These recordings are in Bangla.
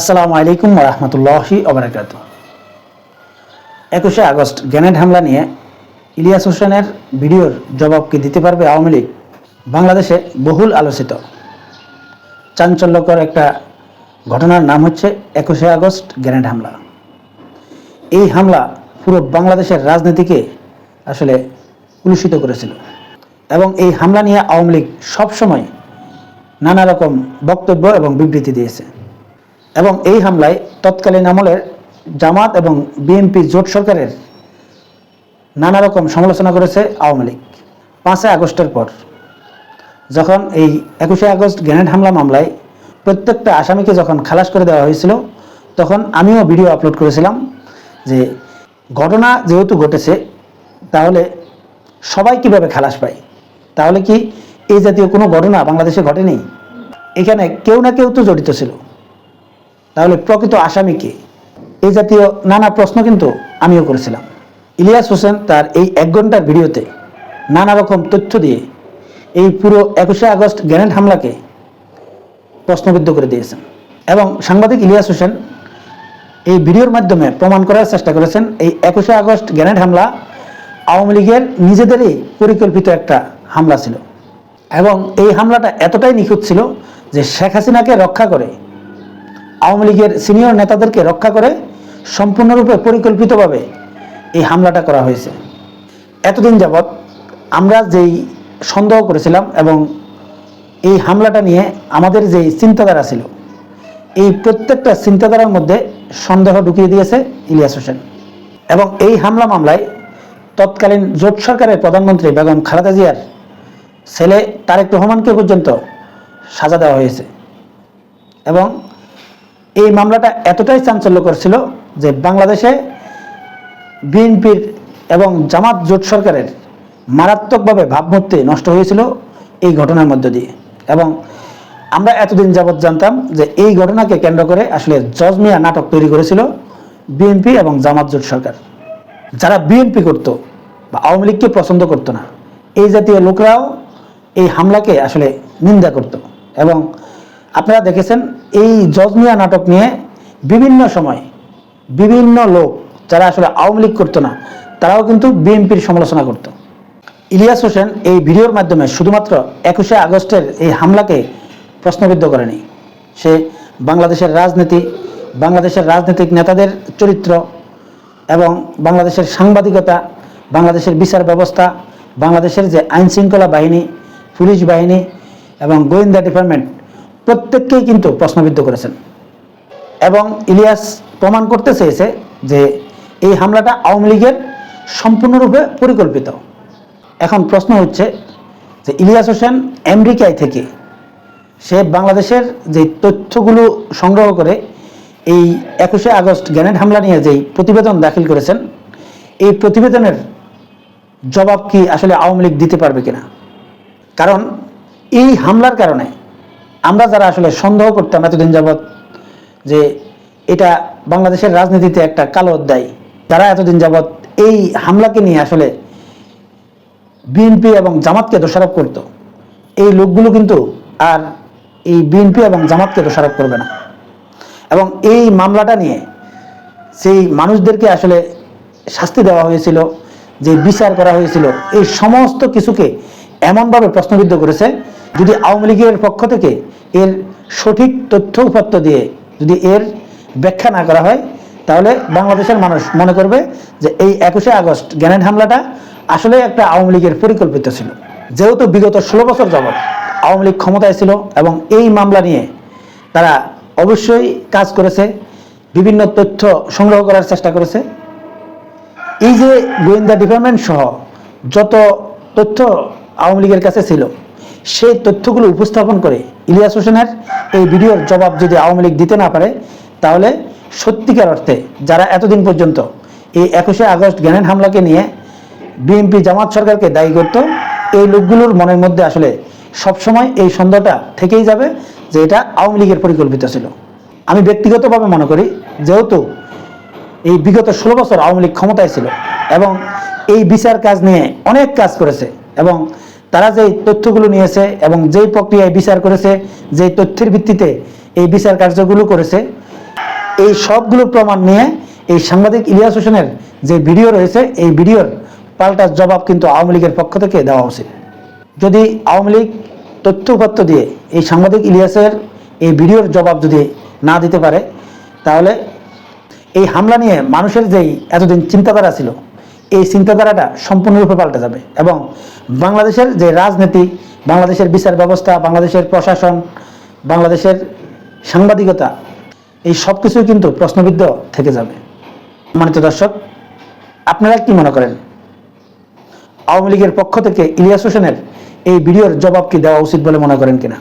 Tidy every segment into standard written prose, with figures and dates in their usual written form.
আসসালামু আলাইকুম ওয়া রাহমাতুল্লাহি ওয়া বারাকাতুহু। 21শে আগস্ট গ্রেনেড হামলা নিয়ে ইলিয়াস হোসেনের ভিডিওর জবাব কি দিতে পারবে আওয়ামী লীগ? বাংলাদেশে বহুল আলোচিত চাঞ্চল্যকর একটা ঘটনার নাম হচ্ছে 21শে আগস্ট গ্রেনেড হামলা। এই হামলা পুরো বাংলাদেশের রাজনীতিকে আসলে কলুষিত করেছিল এবং এই হামলা নিয়ে আওয়ামী লীগ সবসময় নানা রকম বক্তব্য এবং বিবৃতি দিয়েছে এবং এই হামলায় তৎকালীন আমলের জামাত এবং বিএনপি জোট সরকারের নানা রকম সমালোচনা করেছে আওয়ামী লীগ। 5 আগস্টের পর যখন এই 21শে আগস্ট গ্রেনেড হামলা মামলায় প্রত্যেকটা আসামিকে যখন খালাস করে দেওয়া হয়েছিল, তখন আমিও ভিডিও আপলোড করেছিলাম যে ঘটনা যেহেতু ঘটেছে তাহলে সবাই কিভাবে খালাস পায়, তাহলে কি এই জাতীয় কোনো ঘটনা বাংলাদেশে ঘটেনি? এখানে কেউ না কেউ তো জড়িত ছিল, তাহলে প্রকৃত আসামি কে? এই জাতীয় নানা প্রশ্ন কিন্তু আমিও করেছিলাম। ইলিয়াস হোসেন তার এই 1 ঘন্টার ভিডিওতে নানা রকম তথ্য দিয়ে এই পুরো 21শে আগস্ট গ্রেনেড হামলাকে প্রশ্নবিদ্ধ করে দিয়েছেন এবং সাংবাদিক ইলিয়াস হোসেন এই ভিডিওর মাধ্যমে প্রমাণ করার চেষ্টা করেছেন এই 21শে আগস্ট গ্রেনেড হামলা আওয়ামী লীগের নিজেদেরই পরিকল্পিত একটা হামলা ছিল এবং এই হামলাটা এতটাই নিখুঁত ছিল যে শেখ হাসিনাকে রক্ষা করে, আওয়ামী লীগের সিনিয়র নেতাদেরকে রক্ষা করে সম্পূর্ণরূপে পরিকল্পিতভাবে এই হামলাটা করা হয়েছে। এতদিন যাবৎ আমরা যেই সন্দেহ করেছিলাম এবং এই হামলাটা নিয়ে আমাদের যেই চিন্তাধারা ছিল, এই প্রত্যেকটা চিন্তাধারার মধ্যে সন্দেহ ঢুকিয়ে দিয়েছে ইলিয়াস হোসেন এবং এই হামলা মামলায় তৎকালীন জোট সরকারের প্রধানমন্ত্রী বেগম খালেদা জিয়ার ছেলে তারেক রহমানকে পর্যন্ত সাজা দেওয়া হয়েছে এবং এই মামলাটা এতটাই চাঞ্চল্যকর ছিল যে বাংলাদেশে বিএনপির এবং জামাত জোট সরকারের মারাত্মকভাবে ভাবমূর্তি নষ্ট হয়েছিল এই ঘটনার মধ্য দিয়ে। এবং আমরা এতদিন যাবৎ জানতাম যে এই ঘটনাকে কেন্দ্র করে আসলে জজ মিয়া নাটক তৈরি করেছিল বিএনপি এবং জামাত জোট সরকার। যারা বিএনপি করত বা আওয়ামী লীগকে পছন্দ করত না, এই জাতীয় লোকরাও এই হামলাকে আসলে নিন্দা করত এবং আপনারা দেখেছেন এই জজ মিয়া নাটক নিয়ে বিভিন্ন সময় বিভিন্ন লোক যারা আসলে আওয়ামী লীগ করতো না তারাও কিন্তু বিএনপির সমালোচনা করত। ইলিয়াস হোসেন এই ভিডিওর মাধ্যমে শুধুমাত্র 21শে আগস্টের এই হামলাকে প্রশ্নবিদ্ধ করেনি, সে বাংলাদেশের রাজনীতি, বাংলাদেশের রাজনৈতিক নেতাদের চরিত্র এবং বাংলাদেশের সাংবাদিকতা, বাংলাদেশের বিচার ব্যবস্থা, বাংলাদেশের যে আইন শৃঙ্খলা বাহিনী, পুলিশ বাহিনী এবং গোয়েন্দা ডিপার্টমেন্ট প্রত্যেককেই কিন্তু প্রশ্নবিদ্ধ করেছেন এবং ইলিয়াস প্রমাণ করতে চেয়েছে যে এই হামলাটা আওয়ামী লীগের সম্পূর্ণরূপে পরিকল্পিত। এখন প্রশ্ন হচ্ছে যে ইলিয়াস হোসেন আমেরিকায় থেকে সে বাংলাদেশের যে তথ্যগুলো সংগ্রহ করে এই 21শে আগস্ট গ্রেনেড হামলা নিয়ে যেই প্রতিবেদন দাখিল করেছেন, এই প্রতিবেদনের জবাব কি আসলে আওয়ামী লীগ দিতে পারবে কিনা? কারণ এই হামলার কারণে আমরা যারা আসলে সন্দেহ করতাম এতদিন যাবৎ যে এটা বাংলাদেশের রাজনীতিতে একটা কালো অধ্যায়, যারা এতদিন যাবৎ এই হামলাকে নিয়ে আসলে বিএনপি এবং জামাতকে দোষারোপ করত, এই লোকগুলো কিন্তু আর এই বিএনপি এবং জামাতকে দোষারোপ করবে না এবং এই মামলাটা নিয়ে সেই মানুষদেরকে আসলে শাস্তি দেওয়া হয়েছিল, যে বিচার করা হয়েছিল, এই সমস্ত কিছুকে এমনভাবে প্রশ্নবিদ্ধ করেছে যদি আওয়ামী লীগের পক্ষ থেকে এর সঠিক তথ্য উপাত্ত দিয়ে যদি এর ব্যাখ্যা না করা হয়, তাহলে বাংলাদেশের মানুষ মনে করবে যে এই 21শে আগস্ট গ্রেনেড হামলাটা আসলে একটা আওয়ামী লীগের পরিকল্পিত ছিল। যেহেতু বিগত 16 বছর যাবৎ আওয়ামী লীগ ক্ষমতায় ছিল এবং এই মামলা নিয়ে তারা অবশ্যই কাজ করেছে, বিভিন্ন তথ্য সংগ্রহ করার চেষ্টা করেছে। এই যে গোয়েন্দা ডিপার্টমেন্ট সহ যত তথ্য আওয়ামী লীগের কাছে ছিল, সেই তথ্যগুলো উপস্থাপন করে ইলিয়াস হোসেনের এই ভিডিওর জবাব যদি আওয়ামী লীগ দিতে না পারে, তাহলে সত্যিকার অর্থে যারা এতদিন পর্যন্ত এই 21শে আগস্ট গ্রেনেড হামলাকে নিয়ে বিএনপি জামাত সরকারকে দায়ী করত, এই লোকগুলোর মনের মধ্যে আসলে সবসময় এই সন্দেহটা থেকেই যাবে যে এটা আওয়ামী লীগের পরিকল্পিত ছিল। আমি ব্যক্তিগতভাবে মনে করি, যেহেতু এই বিগত 16 বছর আওয়ামী লীগ ক্ষমতায় ছিল এবং এই বিচার কাজ নিয়ে অনেক কাজ করেছে এবং তারা যেই তথ্যগুলো নিয়েছে এবং যেই প্রক্রিয়ায় বিচার করেছে, যেই তথ্যের ভিত্তিতে এই বিচার কার্যগুলো করেছে, এই সবগুলো প্রমাণ নিয়ে এই সাংবাদিক ইলিয়াস হোসেনের যে ভিডিও রয়েছে, এই ভিডিওর পাল্টা জবাব কিন্তু আওয়ামী লীগের পক্ষ থেকে দেওয়া উচিত। যদি আওয়ামী লীগ তথ্যপত্র দিয়ে এই সাংবাদিক ইলিয়াসের এই ভিডিওর জবাব যদি না দিতে পারে, তাহলে এই হামলা নিয়ে মানুষের যেই এতদিন চিন্তাধারা ছিল, এই চিন্তাধারাটা সম্পূর্ণরূপে পাল্টে যাবে এবং বাংলাদেশের যে রাজনীতি, বাংলাদেশের বিচার ব্যবস্থা, বাংলাদেশের প্রশাসন, বাংলাদেশের সাংবাদিকতা, এই সব কিছুই কিন্তু প্রশ্নবিদ্ধ থেকে যাবে। সম্মানিত দর্শক, আপনারা কি মনে করেন, আওয়ামী লীগের পক্ষ থেকে ইলিয়াস হোসেনের এই ভিডিওর জবাব কি দেওয়া উচিত বলে মনে করেন কিনা?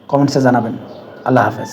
কমেন্টসে জানাবেন। আল্লাহ হাফেজ।